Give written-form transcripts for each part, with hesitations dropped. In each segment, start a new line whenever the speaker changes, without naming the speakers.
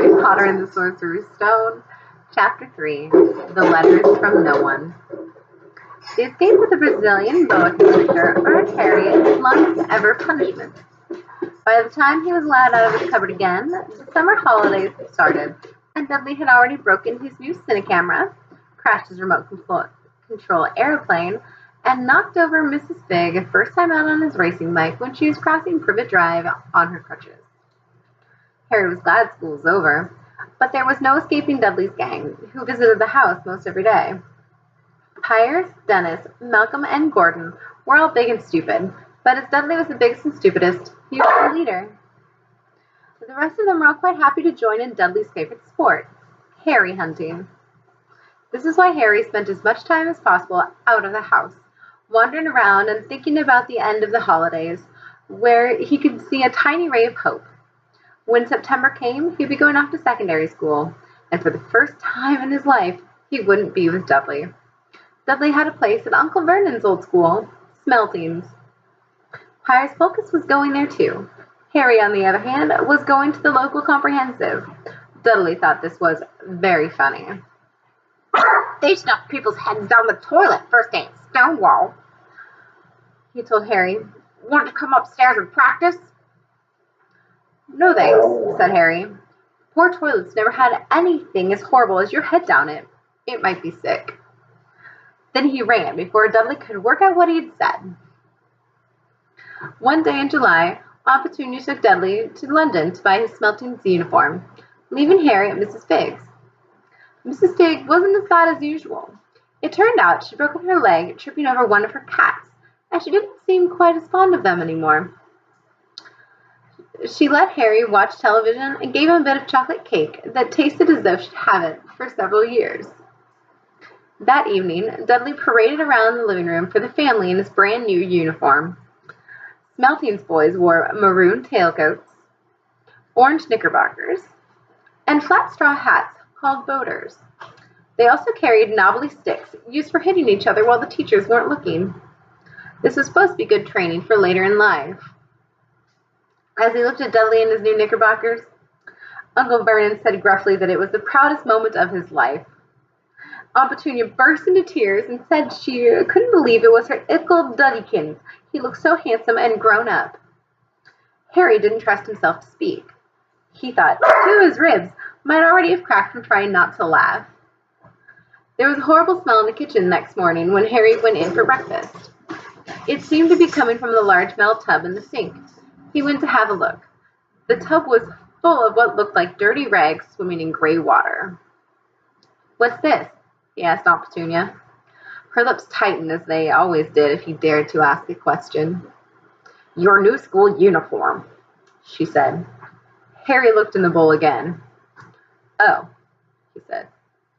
Harry Potter and the Sorcerer's Stone, Chapter 3, The Letters from No One. The escape of the Brazilian boa constrictor earned Harry his longest ever punishment. By the time he was allowed out of his cupboard again, the summer holidays had started, and Dudley had already broken his new cinecamera, crashed his remote control aeroplane, and knocked over Mrs. Figg first time out on his racing bike when she was crossing Privet Drive on her crutches. Harry was glad school was over, but there was no escaping Dudley's gang, who visited the house most every day. Piers, Dennis, Malcolm, and Gordon were all big and stupid, but as Dudley was the biggest and stupidest, he was the leader. The rest of them were all quite happy to join in Dudley's favorite sport, Harry hunting. This is why Harry spent as much time as possible out of the house, wandering around and thinking about the end of the holidays, where he could see a tiny ray of hope. When September came, he'd be going off to secondary school, and for the first time in his life, he wouldn't be with Dudley. Dudley had a place at Uncle Vernon's old school, Smeltings. Piers Polkiss was going there too. Harry, on the other hand, was going to the local comprehensive. Dudley thought this was very funny.
They stuffed people's heads down the toilet first day at Stonewall,
he told Harry.
Want to come upstairs and practice?
No thanks, said Harry. Poor toilets never had anything as horrible as your head down it. It might be sick. Then he ran before Dudley could work out what he had said. One day in July, Aunt Petunia took Dudley to London to buy his Smeltings uniform, leaving Harry at Mrs. Figg's. Mrs. Figg wasn't as bad as usual. It turned out she broke her leg tripping over one of her cats, and she didn't seem quite as fond of them anymore. She let Harry watch television and gave him a bit of chocolate cake that tasted as though she'd have it for several years. That evening, Dudley paraded around the living room for the family in his brand new uniform. Smeltings boys wore maroon tailcoats, orange knickerbockers, and flat straw hats called boaters. They also carried knobbly sticks used for hitting each other while the teachers weren't looking. This was supposed to be good training for later in life. As he looked at Dudley in his new knickerbockers, Uncle Vernon said gruffly that it was the proudest moment of his life. Aunt Petunia burst into tears and said she couldn't believe it was her ickle Duddykins. He looked so handsome and grown up. Harry didn't trust himself to speak. He thought two of his ribs might already have cracked from trying not to laugh. There was a horrible smell in the kitchen next morning when Harry went in for breakfast. It seemed to be coming from the large metal tub in the sink. He went to have a look. The tub was full of what looked like dirty rags swimming in gray water. "What's this?" he asked Aunt Petunia. Her lips tightened, as they always did if he dared to ask a question. "Your new school uniform," she said. Harry looked in the bowl again. "Oh," he said.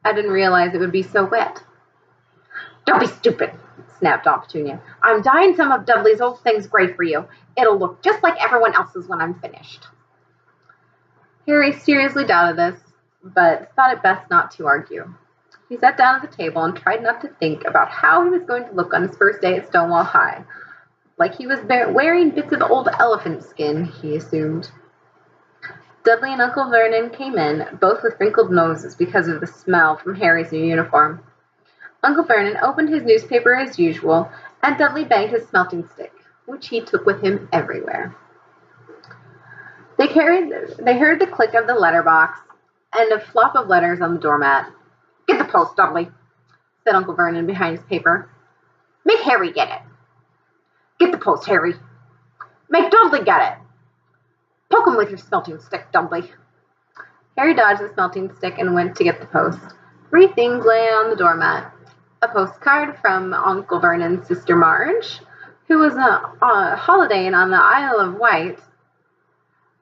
"I didn't realize it would be so wet." "Don't be stupid," snapped Aunt Petunia. "I'm dyeing some of Dudley's old things gray for you. It'll look just like everyone else's when I'm finished." Harry seriously doubted this, but thought it best not to argue. He sat down at the table and tried not to think about how he was going to look on his first day at Stonewall High. Like he was wearing bits of old elephant skin, he assumed. Dudley and Uncle Vernon came in, both with wrinkled noses because of the smell from Harry's new uniform. Uncle Vernon opened his newspaper as usual, and Dudley banged his smelting stick, which he took with him everywhere. They heard the click of the letterbox and a flop of letters on the doormat. "Get the post, Dudley," said Uncle Vernon behind his paper. "Make Harry get it." "Get the post, Harry." "Make Dudley get it." "Poke him with your smelting stick, Dudley." Harry dodged the smelting stick and went to get the post. 3 things lay on the doormat. A postcard from Uncle Vernon's sister Marge, who was on holiday on the Isle of Wight,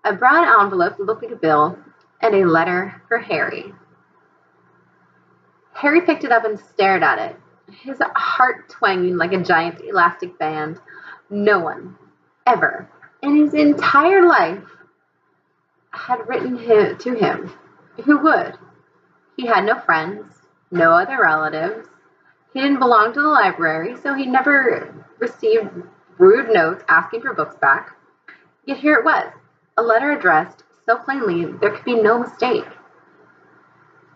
a brown envelope that looked like a bill, and a letter for Harry. Harry picked it up and stared at it, his heart twanging like a giant elastic band. No one, ever, in his entire life, had written to him. Who would? He had no friends, no other relatives. He didn't belong to the library, so he never received rude notes asking for books back. Yet here it was, a letter addressed so plainly there could be no mistake.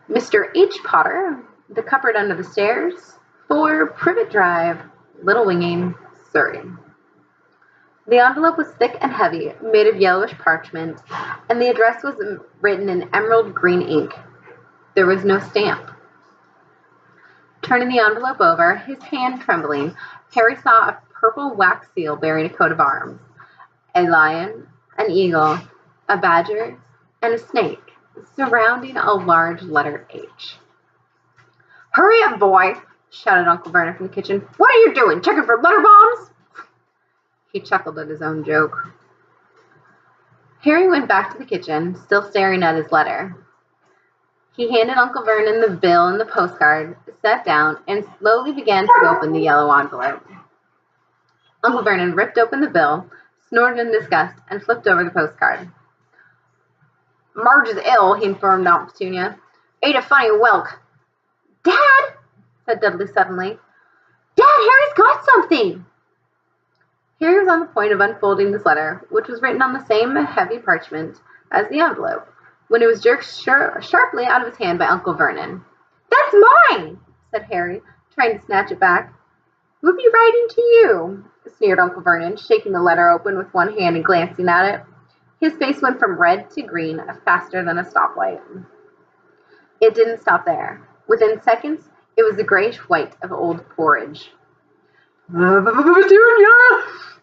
Mr. H. Potter, the cupboard under the stairs, 4 Privet Drive, Little Winging, Surrey. The envelope was thick and heavy, made of yellowish parchment, and the address was written in emerald green ink. There was no stamp. Turning the envelope over, his hand trembling, Harry saw a purple wax seal bearing a coat of arms, a lion, an eagle, a badger, and a snake, surrounding a large letter H.
Hurry up, boy,
shouted Uncle Vernon from the kitchen.
What are you doing, checking for letter bombs?
He chuckled at his own joke. Harry went back to the kitchen, still staring at his letter. He handed Uncle Vernon the bill and the postcard, sat down, and slowly began to open the yellow envelope. Uncle Vernon ripped open the bill, snorted in disgust, and flipped over the postcard.
Marge is ill, he informed Aunt Petunia. Ate a funny whelk. Dad, said Dudley suddenly. Dad, Harry's got something.
Harry was on the point of unfolding this letter, which was written on the same heavy parchment as the envelope, when it was jerked sharply out of his hand by Uncle Vernon.
That's mine, said Harry, trying to snatch it back.
Who'll be writing to you? Sneered Uncle Vernon, shaking the letter open with one hand and glancing at it. His face went from red to green faster than a stoplight. It didn't stop there. Within seconds, it was the grayish white of old porridge.
Petunia!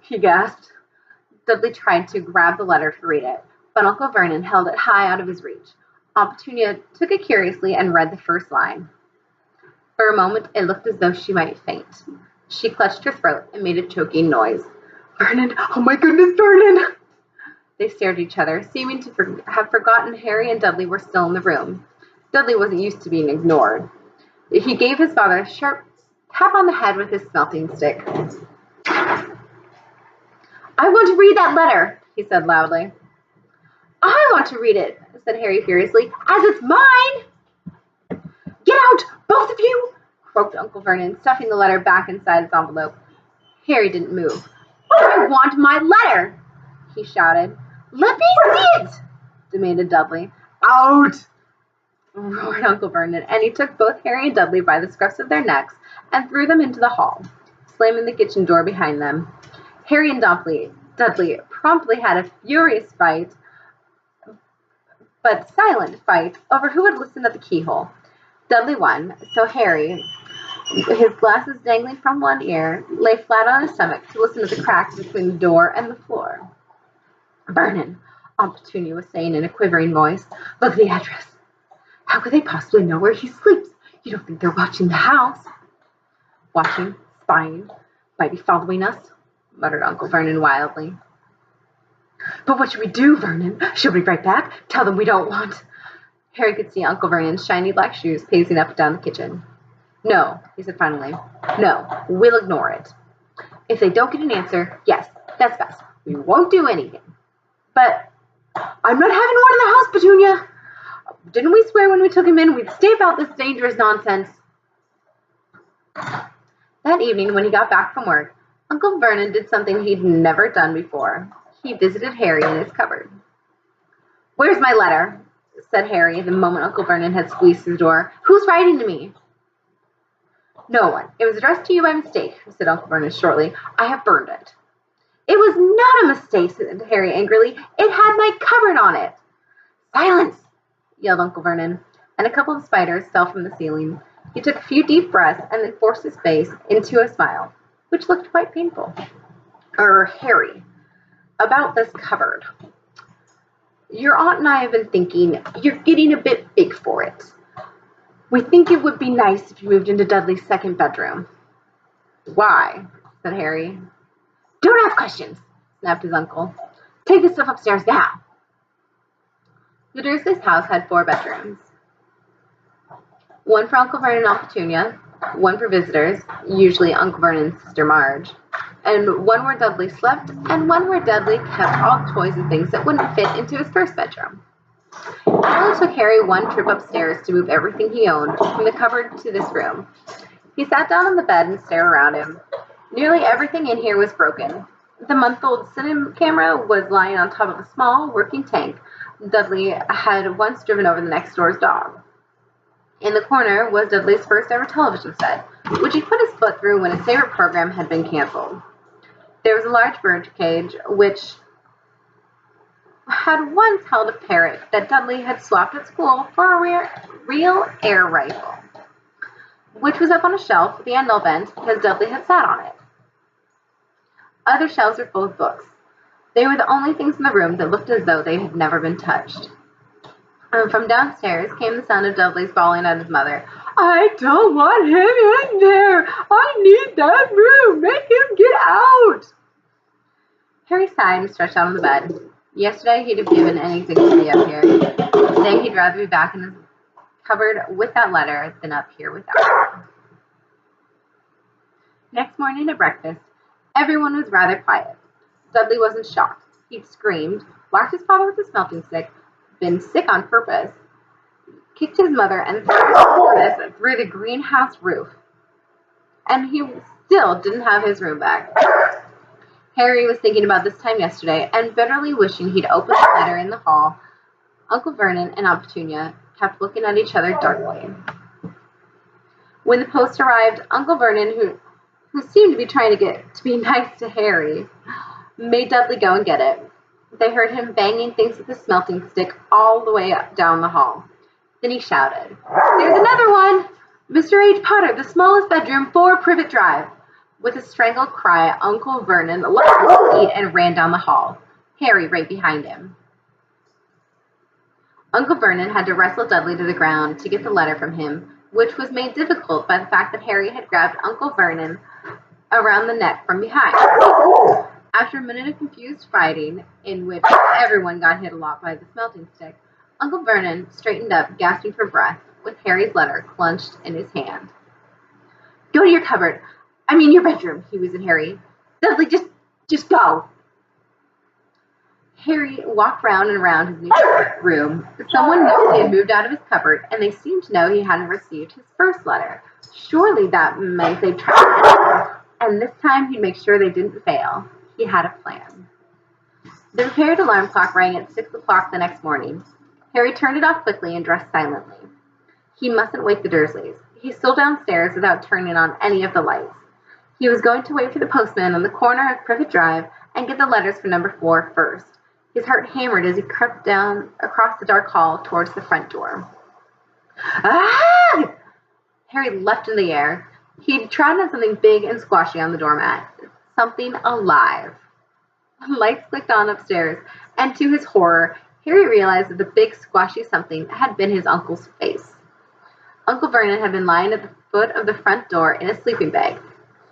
He gasped. Dudley tried to grab the letter to read it, but Uncle Vernon held it high out of his reach. Aunt Petunia took it curiously and read the first line. For a moment, it looked as though she might faint. She clutched her throat and made a choking noise. Vernon! Oh my goodness, Vernon! They stared at each other, seeming to have forgotten Harry and Dudley were still in the room. Dudley wasn't used to being ignored. He gave his father a sharp tap on the head with his smelting stick. I want to read that letter, he said loudly. I want to read it, said Harry furiously, as it's mine. Get out, both of you, croaked Uncle Vernon, stuffing the letter back inside its envelope. Harry didn't move. I want my letter, he shouted. Let me see it, demanded Dudley. Out, roared Uncle Vernon, and he took both Harry and Dudley by the scruffs of their necks and threw them into the hall, slamming the kitchen door behind them. Harry and Dudley promptly had a furious fight, but silent fight, over who would listen at the keyhole. Dudley won, so Harry, his glasses dangling from one ear, lay flat on his stomach to listen to the cracks between the door and the floor. Vernon, Aunt Petunia was saying in a quivering voice, look at the address. How could they possibly know where he sleeps? You don't think they're watching the house? Watching, spying, might be following us, muttered Uncle Vernon wildly. But what should we do, Vernon? Should we write back? Tell them we don't want... Harry could see Uncle Vernon's shiny black shoes pacing up and down the kitchen. No, he said finally. No, we'll ignore it. If they don't get an answer, yes, that's best. We won't do anything. But I'm not having one in the house, Petunia. Didn't we swear when we took him in we'd stay about this dangerous nonsense? That evening, when he got back from work, Uncle Vernon did something he'd never done before. He visited Harry in his cupboard. Where's my letter? Said Harry the moment Uncle Vernon had squeezed his door. Who's writing to me? No one. It was addressed to you by mistake, said Uncle Vernon shortly. I have burned it. It was not a mistake, said Harry angrily. It had my cupboard on it. Silence, yelled Uncle Vernon, and a couple of spiders fell from the ceiling. He took a few deep breaths and then forced his face into a smile, which looked quite painful. Harry, about this cupboard. Your aunt and I have been thinking you're getting a bit big for it. We think it would be nice if you moved into Dudley's second bedroom. Why? Said Harry. Don't ask questions, snapped his uncle. Take this stuff upstairs now. The Dursleys' house had 4 bedrooms. One for Uncle Vernon and Aunt Petunia, one for visitors, usually Uncle Vernon's sister Marge, and one where Dudley slept, and one where Dudley kept all toys and things that wouldn't fit into his first bedroom. It only took Harry one trip upstairs to move everything he owned from the cupboard to this room. He sat down on the bed and stared around him. Nearly everything in here was broken. The month-old cinema camera was lying on top of a small, working tank, Dudley had once driven over the next door's dog. In the corner was Dudley's first ever television set, which he put his foot through when his favorite program had been canceled. There was a large bird cage, which had once held a parrot that Dudley had swapped at school for a real air rifle, which was up on a shelf at the end of vent because Dudley had sat on it. Other shelves were full of books. They were the only things in the room that looked as though they had never been touched. And from downstairs came the sound of Dudley's bawling at his mother. "I don't want him in there! I need that room! Make him get out!" Harry sighed and stretched out on the bed. Yesterday he'd have given anything to be up here. Today he'd rather be back in his cupboard with that letter than up here without it. Next morning at breakfast, everyone was rather quiet. Dudley wasn't shocked. He'd screamed, whacked his father with a smelting stick, been sick on purpose, kicked his mother, and through the greenhouse roof. And he still didn't have his room back. Harry was thinking about this time yesterday and bitterly wishing he'd opened the letter in the hall. Uncle Vernon and Aunt Petunia kept looking at each other darkly. When the post arrived, Uncle Vernon, who seemed to be trying to be nice to Harry, made Dudley go and get it. They heard him banging things with a smelting stick all the way up down the hall. Then he shouted, "There's another one! Mr. H. Potter, the smallest bedroom, 4 Privet Drive." With a strangled cry, Uncle Vernon leapt to his feet and ran down the hall, Harry right behind him. Uncle Vernon had to wrestle Dudley to the ground to get the letter from him, which was made difficult by the fact that Harry had grabbed Uncle Vernon around the neck from behind. After a minute of confused fighting, in which everyone got hit a lot by the smelting stick, Uncle Vernon straightened up, gasping for breath, with Harry's letter clenched in his hand. "Go to your cupboard. Your bedroom," he wheezed at Harry. "Dudley, just go." Harry walked round and round his new room. Someone knew he had moved out of his cupboard, and they seemed to know he hadn't received his first letter. Surely that meant they'd tried, and this time he'd make sure they didn't fail. He had a plan. The repaired alarm clock rang at 6 o'clock the next morning. Harry turned it off quickly and dressed silently. He mustn't wake the Dursleys. He stole downstairs without turning on any of the lights. He was going to wait for the postman on the corner of Privet Drive and get the letters for number 4 first. His heart hammered as he crept down across the dark hall towards the front door. "Ah!" Harry leapt in the air. He'd trodden on something big and squashy on the doormat. Something alive. Lights clicked on upstairs, and to his horror, Harry realized that the big squashy something had been his uncle's face. Uncle Vernon had been lying at the foot of the front door in a sleeping bag,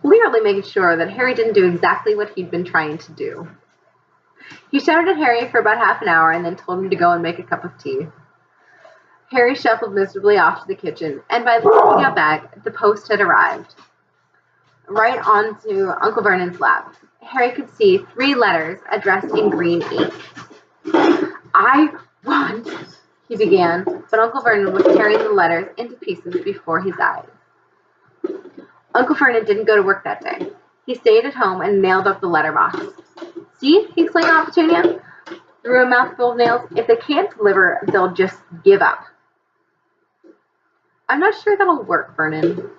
clearly making sure that Harry didn't do exactly what he'd been trying to do. He shouted at Harry for about half an hour and then told him to go and make a cup of tea. Harry shuffled miserably off to the kitchen, and by the time he got back, the post had arrived. Right onto Uncle Vernon's lap. Harry could see 3 letters addressed in green ink. "I want," he began, but Uncle Vernon was tearing the letters into pieces before his eyes. Uncle Vernon didn't go to work that day. He stayed at home and nailed up the letterbox. "See," he explained to Aunt Petunia, through a mouthful of nails, "if they can't deliver, they'll just give up." "I'm not sure that'll work, Vernon."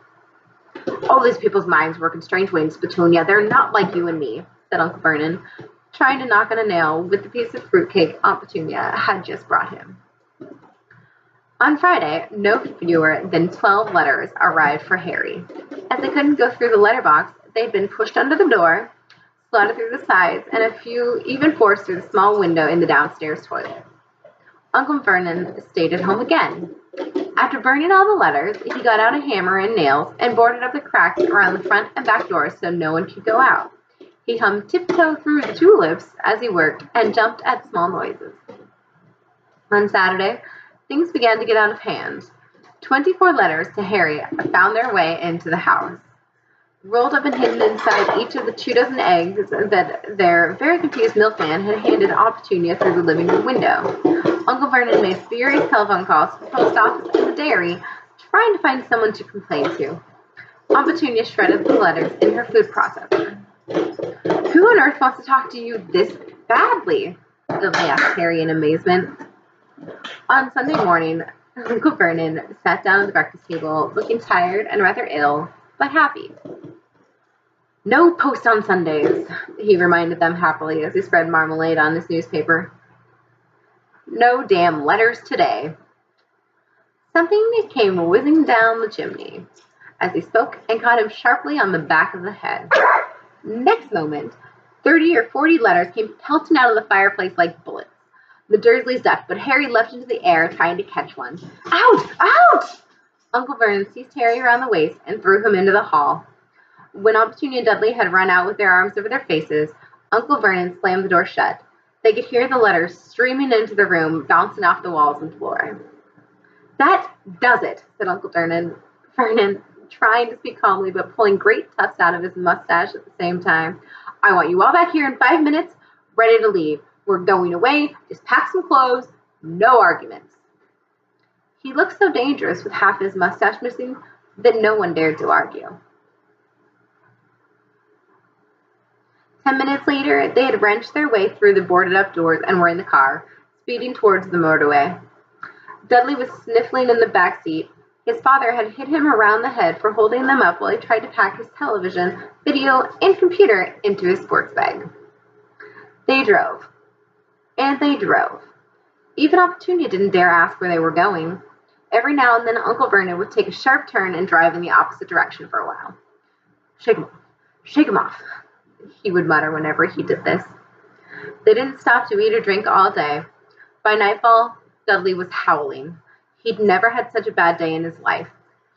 "Oh, these people's minds work in strange ways, Petunia. They're not like you and me," said Uncle Vernon, trying to knock on a nail with the piece of fruitcake Aunt Petunia had just brought him. On Friday, no fewer than 12 letters arrived for Harry. As they couldn't go through the letterbox, they'd been pushed under the door, slotted through the sides, and a few even forced through the small window in the downstairs toilet. Uncle Vernon stayed at home again. After burning all the letters, he got out a hammer and nails and boarded up the cracks around the front and back doors so no one could go out. He hummed tiptoe through the tulips as he worked and jumped at small noises. On Saturday, things began to get out of hand. 24 letters to Harry found their way into the house. Rolled up and hidden inside each of the 24 eggs that their very confused milkman had handed Aunt Petunia through the living room window. Uncle Vernon made furious telephone calls to the post office and the dairy, trying to find someone to complain to. Aunt Petunia shredded the letters in her food processor. "Who on earth wants to talk to you this badly?" Dudley asked Harry in amazement. On Sunday morning, Uncle Vernon sat down at the breakfast table, looking tired and rather ill, but happy. No post on Sundays, he reminded them happily as he spread marmalade on his newspaper. No damn letters today. Something came whizzing down the chimney as he spoke and caught him sharply on the back of the head. Next moment, 30 or 40 letters came pelting out of the fireplace like bullets. The Dursleys ducked, but Harry leapt into the air trying to catch one. Out! Out! Uncle Vernon seized Harry around the waist and threw him into the hall. When Aunt Petunia and Dudley had run out with their arms over their faces, Uncle Vernon slammed the door shut. They could hear the letters streaming into the room, bouncing off the walls and floor. That does it, said Uncle Vernon, trying to speak calmly but pulling great tufts out of his mustache at the same time. I want you all back here in 5 minutes, ready to leave. We're going away. Just pack some clothes. No arguments. He looked so dangerous with half his mustache missing that no one dared to argue. 10 minutes later, they had wrenched their way through the boarded-up doors and were in the car, speeding towards the motorway. Dudley was sniffling in the back seat. His father had hit him around the head for holding them up while he tried to pack his television, video, and computer into his sports bag. They drove. And they drove. Even Aunt Petunia didn't dare ask where they were going. Every now and then Uncle Vernon would take a sharp turn and drive in the opposite direction for a while. Shake 'em off, he would mutter whenever he did this. They didn't stop to eat or drink all day. By nightfall, Dudley was howling. He'd never had such a bad day in his life.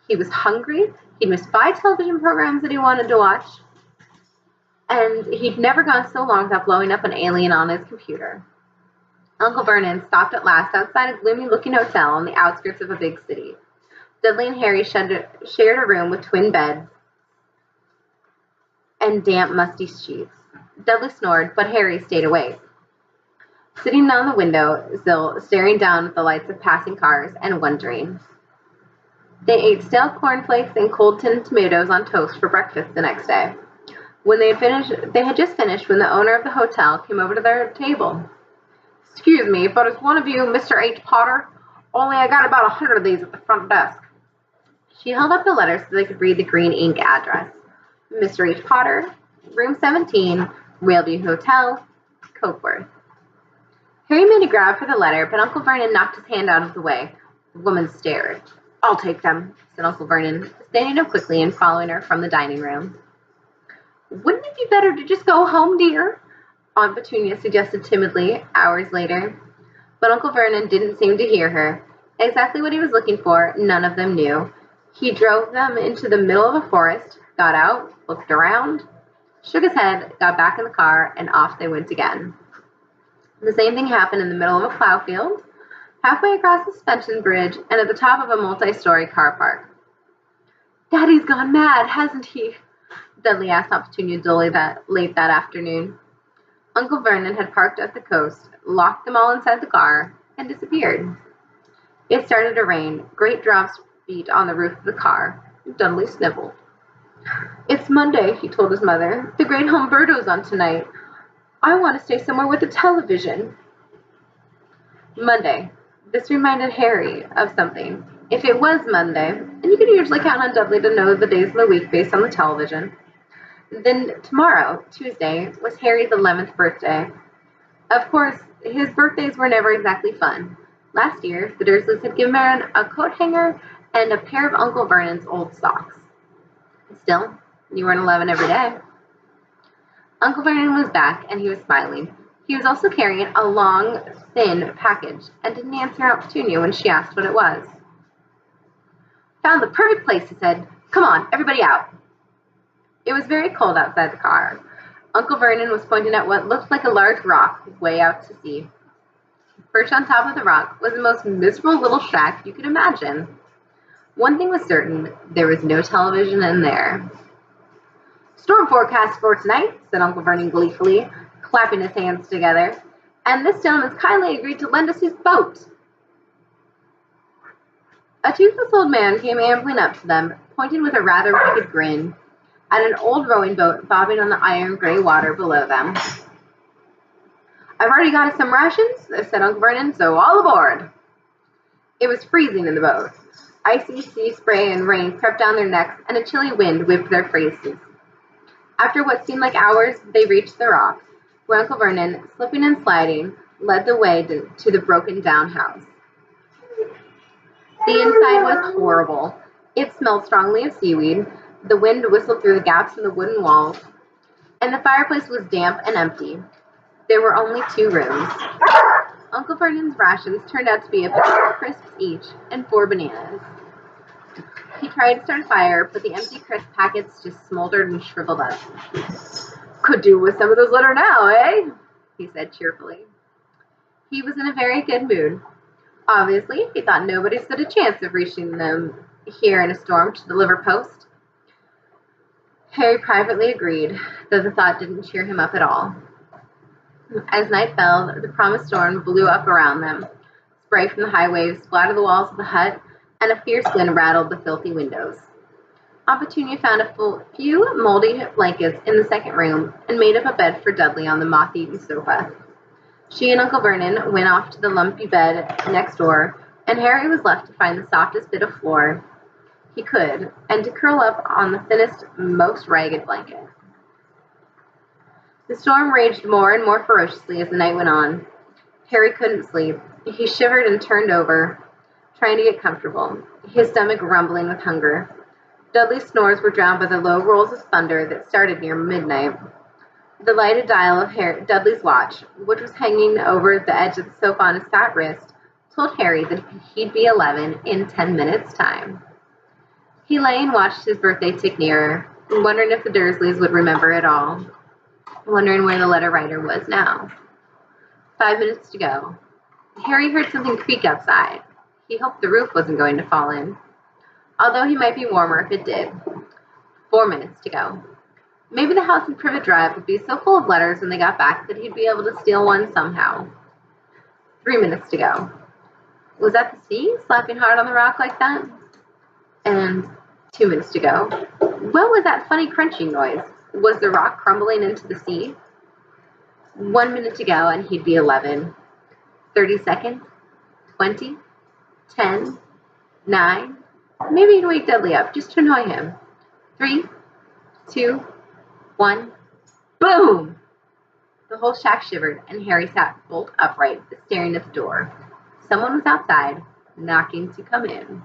He was hungry, he'd missed 5 television programs that he wanted to watch, and he'd never gone so long without blowing up an alien on his computer. Uncle Vernon stopped at last outside a gloomy-looking hotel on the outskirts of a big city. Dudley and Harry shared a room with twin beds and damp, musty sheets. Dudley snored, but Harry stayed awake, sitting on the windowsill, staring down at the lights of passing cars and wondering. They ate stale cornflakes and cold tinned tomatoes on toast for breakfast the next day. When they had just finished when the owner of the hotel came over to their table. Excuse me, but is one of you Mr. H. Potter? Only I got about 100 of these at the front desk. She held up the letter so they could read the green ink address. Mr. H. Potter, room 17, Railview Hotel, Cokeworth. Harry made a grab for the letter, but Uncle Vernon knocked his hand out of the way. The woman stared. I'll take them, said Uncle Vernon, standing up quickly and following her from the dining room. Wouldn't it be better to just go home, dear? Aunt Petunia suggested timidly, hours later. But Uncle Vernon didn't seem to hear her. Exactly what he was looking for, none of them knew. He drove them into the middle of a forest, got out, looked around, shook his head, got back in the car, and off they went again. The same thing happened in the middle of a plow field, halfway across the suspension bridge, and at the top of a multi-story car park. Daddy's gone mad, hasn't he? Dudley asked Aunt Petunia dully late that afternoon. Uncle Vernon had parked at the coast, locked them all inside the car, and disappeared. It started to rain. Great drops beat on the roof of the car. Dudley sniveled. It's Monday, he told his mother. The great Humberto's on tonight. I want to stay somewhere with a television. Monday. This reminded Harry of something. If it was Monday, and you could usually count on Dudley to know the days of the week based on the television, then tomorrow, Tuesday, was Harry's 11th birthday. Of course, his birthdays were never exactly fun. Last year, the Dursleys had given him a coat hanger and a pair of Uncle Vernon's old socks. Still, you weren't 11 every day. Uncle Vernon was back, and he was smiling. He was also carrying a long, thin package, and didn't answer Aunt Petunia when she asked what it was. Found the perfect place, he said. Come on, everybody out. It was very cold outside the car. Uncle Vernon was pointing at what looked like a large rock way out to sea. Perched on top of the rock was the most miserable little shack you could imagine. One thing was certain, there was no television in there. Storm forecast for tonight, said Uncle Vernon gleefully, clapping his hands together, and this gentleman's kindly agreed to lend us his boat. A toothless old man came ambling up to them, pointing with a rather wicked grin at an old rowing boat bobbing on the iron-gray water below them. I've already got us some rations, said Uncle Vernon, so all aboard. It was freezing in the boat. Icy sea spray and rain crept down their necks, and a chilly wind whipped their faces. After what seemed like hours, they reached the rocks, where Uncle Vernon, slipping and sliding, led the way to the broken-down house. The inside was horrible. It smelled strongly of seaweed, the wind whistled through the gaps in the wooden walls, and the fireplace was damp and empty. There were only 2 rooms. Uncle Vernon's rations turned out to be a pack of crisps each and 4 bananas. He tried to start a fire, but the empty crisp packets just smoldered and shriveled up. "Could do with some of those litter now, eh?" he said cheerfully. He was in a very good mood. Obviously, he thought nobody stood a chance of reaching them here in a storm to deliver post. Harry privately agreed, though the thought didn't cheer him up at all. As night fell, the promised storm blew up around them. Spray from the high waves splattered the walls of the hut, and a fierce wind rattled the filthy windows. Aunt Petunia found a few moldy blankets in the second room and made up a bed for Dudley on the moth-eaten sofa. She and Uncle Vernon went off to the lumpy bed next door, and Harry was left to find the softest bit of floor he could, and to curl up on the thinnest, most ragged blanket. The storm raged more and more ferociously as the night went on. Harry couldn't sleep. He shivered and turned over, trying to get comfortable, his stomach rumbling with hunger. Dudley's snores were drowned by the low rolls of thunder that started near midnight. The lighted dial of Dudley's watch, which was hanging over the edge of the sofa on his fat wrist, told Harry that he'd be 11 in 10 minutes' time. He lay and watched his birthday tick nearer, wondering if the Dursleys would remember it all, wondering where the letter writer was now. 5 minutes to go. Harry heard something creak outside. He hoped the roof wasn't going to fall in, although he might be warmer if it did. 4 minutes to go. Maybe the house in Privet Drive would be so full of letters when they got back that he'd be able to steal one somehow. 3 minutes to go. Was that the sea slapping hard on the rock like that? And 2 minutes to go. What was that funny crunching noise? Was the rock crumbling into the sea? 1 minute to go and he'd be 11. 30 seconds? 20? 10? 9? Maybe he'd wake Dudley up just to annoy him. 3, 2, 1. Boom! The whole shack shivered, and Harry sat bolt upright, staring at the door. Someone was outside, knocking to come in.